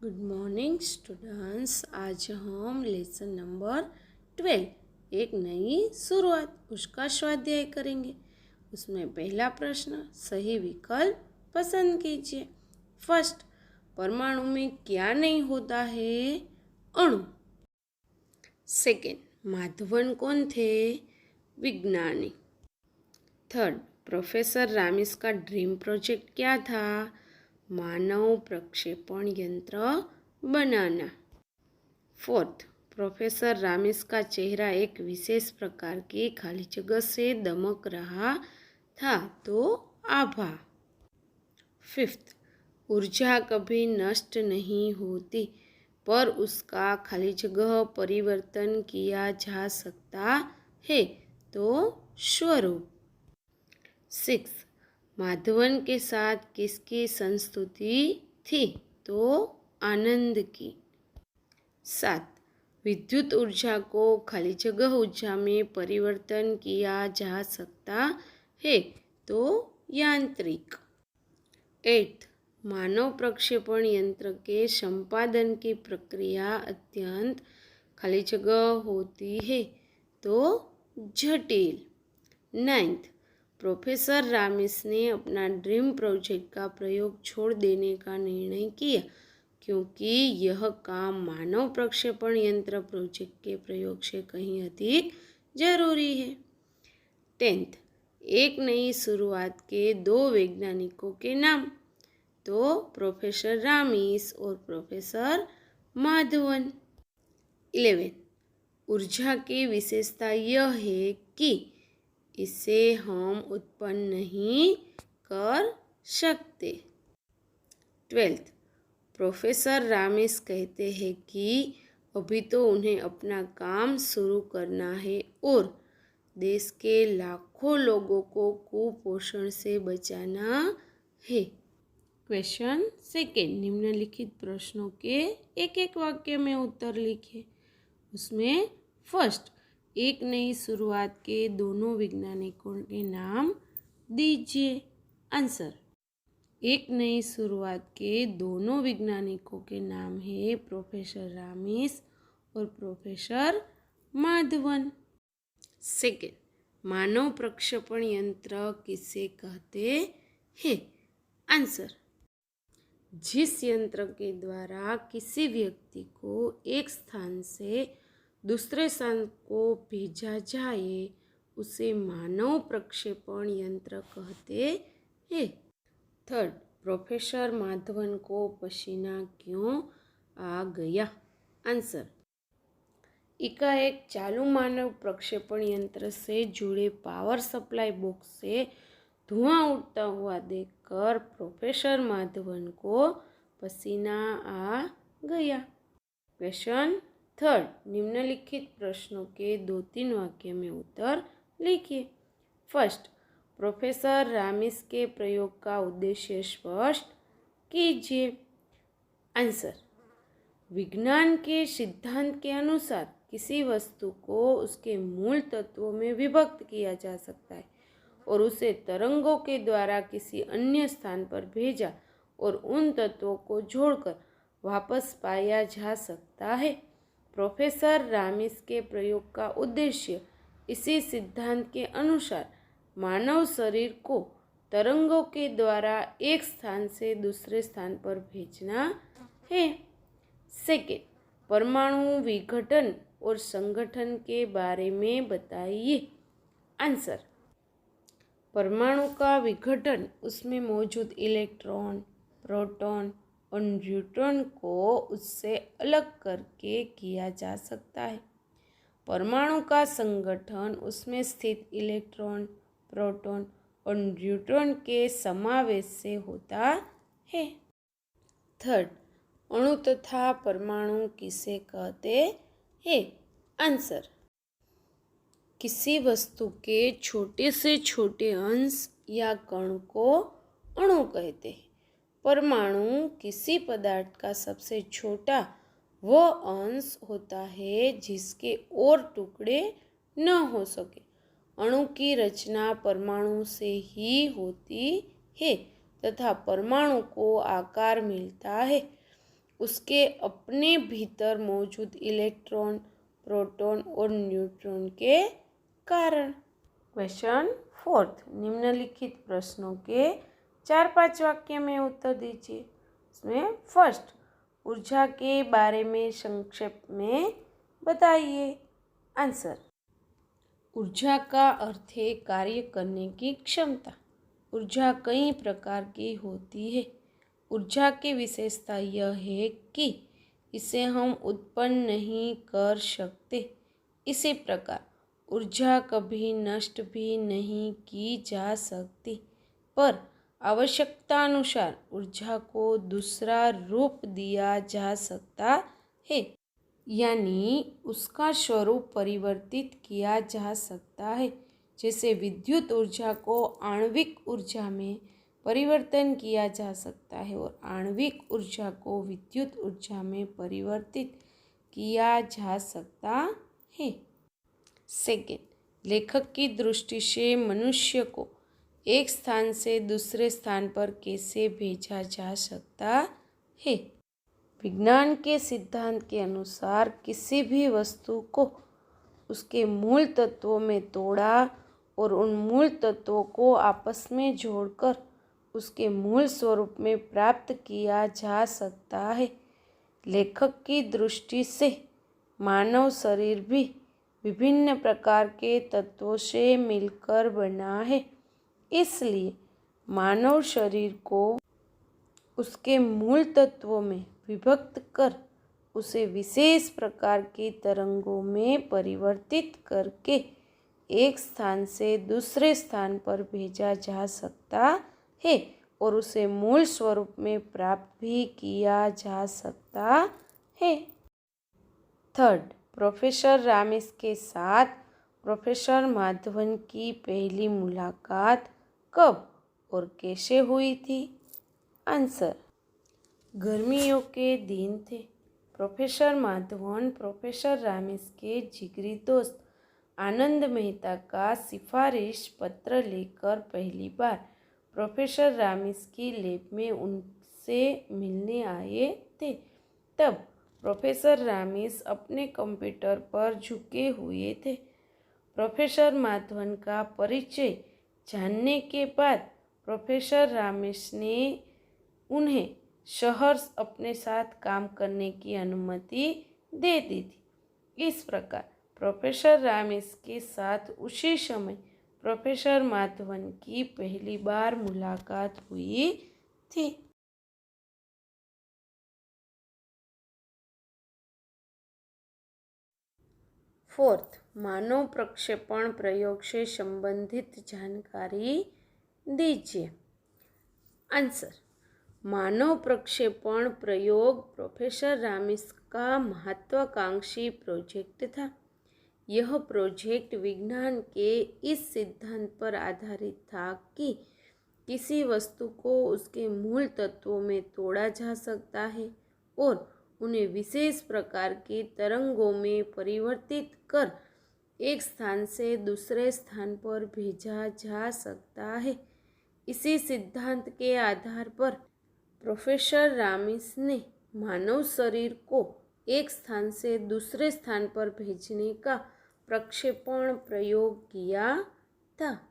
Good morning students. आज हम lesson number 12 एक नई शुरुआत उसका स्वाध्याय करेंगे। उसमें पहला प्रश्न, सही विकल्प पसंद कीजिए। फर्स्ट, परमाणु में क्या नहीं होता है? अणु। सेकेंड, माधवन कौन थे? विज्ञानी। थर्ड, प्रोफेसर रामिस का ड्रीम प्रोजेक्ट क्या था? मानव प्रक्षेपण यंत्र बनाना। फोर्थ, प्रोफेसर रामिस का चेहरा एक विशेष प्रकार की खाली जगह से दमक रहा था, तो आभा। फिफ्थ, ऊर्जा कभी नष्ट नहीं होती, पर उसका खाली जगह परिवर्तन किया जा सकता है, तो स्वरूप। सिक्स, माधवन के साथ किसकी संस्तुति थी? तो आनंद की। 7, विद्युत ऊर्जा को खाली जगह ऊर्जा में परिवर्तन किया जा सकता है, तो यांत्रिक। 8, मानव प्रक्षेपण यंत्र के संपादन की प्रक्रिया अत्यंत खाली जगह होती है, तो जटिल। 9, प्रोफेसर रामिस ने अपना ड्रीम प्रोजेक्ट का प्रयोग छोड़ देने का निर्णय किया, क्योंकि यह काम मानव प्रक्षेपण यंत्र प्रोजेक्ट के प्रयोग से कहीं अधिक जरूरी है। 10, एक नई शुरुआत के दो वैज्ञानिकों के नाम, तो प्रोफेसर रामिस और प्रोफेसर माधवन। 11, ऊर्जा की विशेषता यह है कि इसे हम उत्पन्न नहीं कर सकते। 12, प्रोफेसर रामिस कहते हैं कि अभी तो उन्हें अपना काम शुरू करना है और देश के लाखों लोगों को कुपोषण से बचाना है। क्वेश्चन सेकेंड, निम्नलिखित प्रश्नों के एक एक वाक्य में उत्तर लिखें। उसमें फर्स्ट, एक नई शुरुआत के दोनों वैज्ञानिकों के नाम दीजिए। आंसर, एक नई शुरुआत के दोनों वैज्ञानिकों के नाम है प्रोफेसर रामिस और प्रोफेसर माधवन। सेकेंड, मानव प्रक्षेपण यंत्र किसे कहते हैं? आंसर, जिस यंत्र के द्वारा किसी व्यक्ति को एक स्थान से दूसरे स्थान को भेजा जाए उसे मानव प्रक्षेपण यंत्र कहते हैं। थर्ड, प्रोफेसर माधवन को पसीना क्यों आ गया? आंसर, एकाएक चालू मानव प्रक्षेपण यंत्र से जुड़े पावर सप्लाई बॉक्स से धुआं उठता हुआ देखकर प्रोफेसर माधवन को पसीना आ गया। क्वेश्चन थर्ड, निम्नलिखित प्रश्नों के 2-3 वाक्य में उत्तर लिखिए। फर्स्ट, प्रोफेसर रामिस के प्रयोग का उद्देश्य स्पष्ट कीजिए। आंसर, विज्ञान के सिद्धांत के अनुसार किसी वस्तु को उसके मूल तत्वों में विभक्त किया जा सकता है और उसे तरंगों के द्वारा किसी अन्य स्थान पर भेजा और उन तत्वों को जोड़कर वापस पाया जा सकता है। प्रोफेसर रामिस के प्रयोग का उद्देश्य इसी सिद्धांत के अनुसार मानव शरीर को तरंगों के द्वारा एक स्थान से दूसरे स्थान पर भेजना है। सेकेंड, परमाणु विघटन और संगठन के बारे में बताइए। आंसर, परमाणु का विघटन उसमें मौजूद इलेक्ट्रॉन, प्रोटॉन और न्यूट्रॉन को उससे अलग करके किया जा सकता है। परमाणु का संगठन उसमें स्थित इलेक्ट्रॉन, प्रोटॉन और न्यूट्रॉन के समावेश से होता है। थर्ड, अणु तथा परमाणु किसे कहते हैं? आंसर, किसी वस्तु के छोटे से छोटे अंश या कण को अणु कहते हैं। परमाणु किसी पदार्थ का सबसे छोटा वह अंश होता है जिसके और टुकड़े न हो सके। अणु की रचना परमाणु से ही होती है तथा परमाणु को आकार मिलता है। उसके अपने भीतर मौजूद इलेक्ट्रॉन, प्रोटॉन और न्यूट्रॉन के कारण। क्वेश्चन 4, निम्नलिखित प्रश्नों के 4-5 वाक्य में उत्तर दीजिए। इसमें फर्स्ट, ऊर्जा के बारे में संक्षेप में बताइए। आंसर, ऊर्जा का अर्थ है कार्य करने की क्षमता। ऊर्जा कई प्रकार की होती है। ऊर्जा की विशेषता यह है कि इसे हम उत्पन्न नहीं कर सकते। इसी प्रकार ऊर्जा कभी नष्ट भी नहीं की जा सकती, पर आवश्यकतानुसार ऊर्जा को दूसरा रूप दिया जा सकता है, यानी उसका स्वरूप परिवर्तित किया जा सकता है। जैसे विद्युत ऊर्जा को आणविक ऊर्जा में परिवर्तन किया जा सकता है और आणविक ऊर्जा को विद्युत ऊर्जा में परिवर्तित किया जा सकता है। सेकेंड, लेखक की दृष्टि से मनुष्य को एक स्थान से दूसरे स्थान पर कैसे भेजा जा सकता है। विज्ञान के सिद्धांत के अनुसार किसी भी वस्तु को उसके मूल तत्वों में तोड़ा और उन मूल तत्वों को आपस में जोड़कर उसके मूल स्वरूप में प्राप्त किया जा सकता है। लेखक की दृष्टि से मानव शरीर भी विभिन्न प्रकार के तत्वों से मिलकर बना है। इसलिए मानव शरीर को उसके मूल तत्वों में विभक्त कर उसे विशेष प्रकार की तरंगों में परिवर्तित करके एक स्थान से दूसरे स्थान पर भेजा जा सकता है और उसे मूल स्वरूप में प्राप्त भी किया जा सकता है। थर्ड, प्रोफेसर रामेश के साथ प्रोफेसर माधवन की पहली मुलाकात कब और कैसे हुई थी। आंसर, गर्मियों के दिन थे। प्रोफेसर माधवन प्रोफेसर रामेश के जिगरी दोस्त आनंद मेहता का सिफारिश पत्र लेकर पहली बार प्रोफेसर रामेश की लैब में उनसे मिलने आए थे। तब प्रोफेसर रामेश अपने कंप्यूटर पर झुके हुए थे। प्रोफेसर माधवन का परिचय जानने के बाद प्रोफेसर रामेश ने उन्हें शहर अपने साथ काम करने की अनुमति दे दी थी। इस प्रकार प्रोफेसर रामेश के साथ उसी समय प्रोफेसर माधवन की पहली बार मुलाकात हुई थी। फोर्थ, मानव प्रक्षेपण प्रयोग से संबंधित जानकारी दीजिए। आंसर, मानव प्रक्षेपण प्रयोग प्रोफेसर रामेश का महत्वाकांक्षी प्रोजेक्ट था। यह प्रोजेक्ट विज्ञान के इस सिद्धांत पर आधारित था कि किसी वस्तु को उसके मूल तत्वों में तोड़ा जा सकता है और उन्हें विशेष प्रकार की तरंगों में परिवर्तित कर एक स्थान से दूसरे स्थान पर भेजा जा सकता है। इसी सिद्धांत के आधार पर प्रोफेसर रामेश ने मानव शरीर को एक स्थान से दूसरे स्थान पर भेजने का प्रक्षेपण प्रयोग किया था।